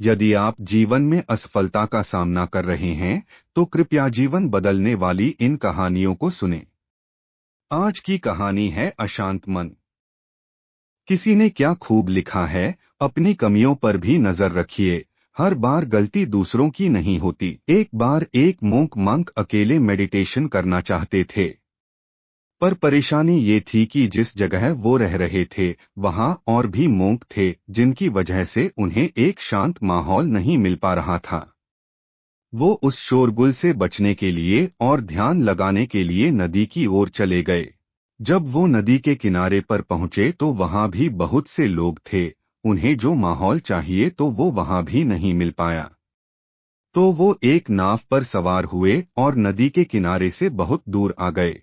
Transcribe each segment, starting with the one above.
यदि आप जीवन में असफलता का सामना कर रहे हैं तो कृपया जीवन बदलने वाली इन कहानियों को सुनें। आज की कहानी है अशांत मन। किसी ने क्या खूब लिखा है, अपनी कमियों पर भी नजर रखिए, हर बार गलती दूसरों की नहीं होती। एक बार एक monk अकेले मेडिटेशन करना चाहते थे, पर परेशानी ये थी कि जिस जगह वो रह रहे थे वहां और भी monk थे, जिनकी वजह से उन्हें एक शांत माहौल नहीं मिल पा रहा था। वो उस शोरगुल से बचने के लिए और ध्यान लगाने के लिए नदी की ओर चले गए। जब वो नदी के किनारे पर पहुंचे तो वहां भी बहुत से लोग थे, उन्हें जो माहौल चाहिए तो वो वहां भी नहीं मिल पाया। तो वो एक नाव पर सवार हुए और नदी के किनारे से बहुत दूर आ गए।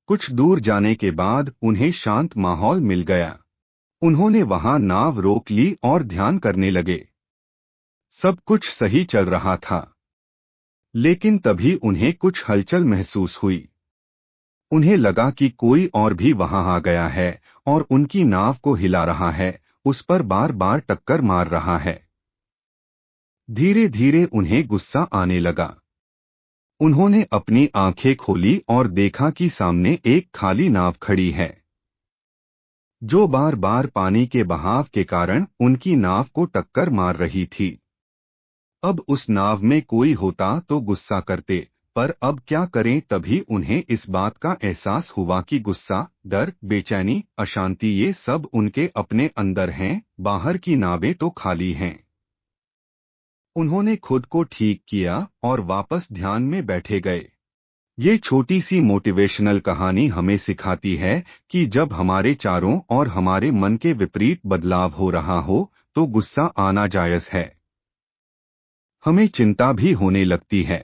कुछ दूर जाने के बाद उन्हें शांत माहौल मिल गया। उन्होंने वहां नाव रोक ली और ध्यान करने लगे। सब कुछ सही चल रहा था, लेकिन तभी उन्हें कुछ हलचल महसूस हुई। उन्हें लगा कि कोई और भी वहां आ गया है और उनकी नाव को हिला रहा है, उस पर बार बार टक्कर मार रहा है। धीरे धीरे उन्हें गुस्सा आने लगा। उन्होंने अपनी आंखें खोली और देखा कि सामने एक खाली नाव खड़ी है, जो बार बार पानी के बहाव के कारण उनकी नाव को टक्कर मार रही थी। अब उस नाव में कोई होता तो गुस्सा करते, पर अब क्या करें। तभी उन्हें इस बात का एहसास हुआ कि गुस्सा, डर, बेचैनी, अशांति ये सब उनके अपने अंदर हैं, बाहर की नावें तो खाली हैं। उन्होंने खुद को ठीक किया और वापस ध्यान में बैठे गए। ये छोटी सी मोटिवेशनल कहानी हमें सिखाती है कि जब हमारे चारों ओर हमारे मन के विपरीत बदलाव हो रहा हो तो गुस्सा आना जायज है। हमें चिंता भी होने लगती है,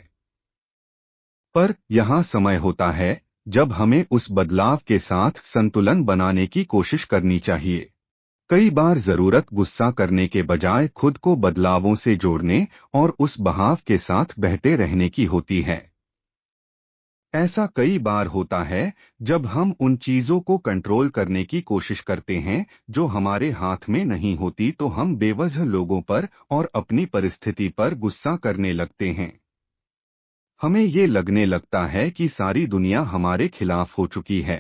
पर यहाँ समय होता है जब हमें उस बदलाव के साथ संतुलन बनाने की कोशिश करनी चाहिए। कई बार जरूरत गुस्सा करने के बजाय खुद को बदलावों से जोड़ने और उस बहाव के साथ बहते रहने की होती है। ऐसा कई बार होता है जब हम उन चीजों को कंट्रोल करने की कोशिश करते हैं जो हमारे हाथ में नहीं होती, तो हम बेवजह लोगों पर और अपनी परिस्थिति पर गुस्सा करने लगते हैं। हमें ये लगने लगता है कि सारी दुनिया हमारे खिलाफ हो चुकी है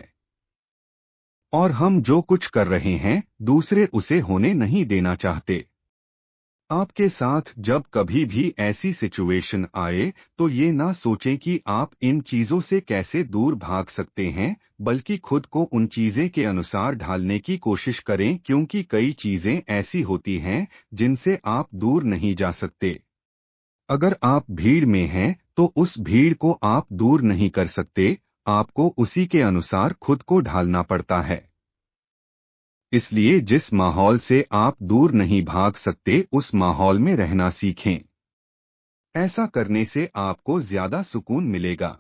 और हम जो कुछ कर रहे हैं दूसरे उसे होने नहीं देना चाहते। आपके साथ जब कभी भी ऐसी सिचुएशन आए तो ये ना सोचें कि आप इन चीजों से कैसे दूर भाग सकते हैं, बल्कि खुद को उन चीजें के अनुसार ढालने की कोशिश करें, क्योंकि कई चीजें ऐसी होती हैं जिनसे आप दूर नहीं जा सकते। अगर आप भीड़ में हैं तो उस भीड़ को आप दूर नहीं कर सकते, आपको उसी के अनुसार खुद को ढालना पड़ता है। इसलिए जिस माहौल से आप दूर नहीं भाग सकते उस माहौल में रहना सीखें। ऐसा करने से आपको ज्यादा सुकून मिलेगा।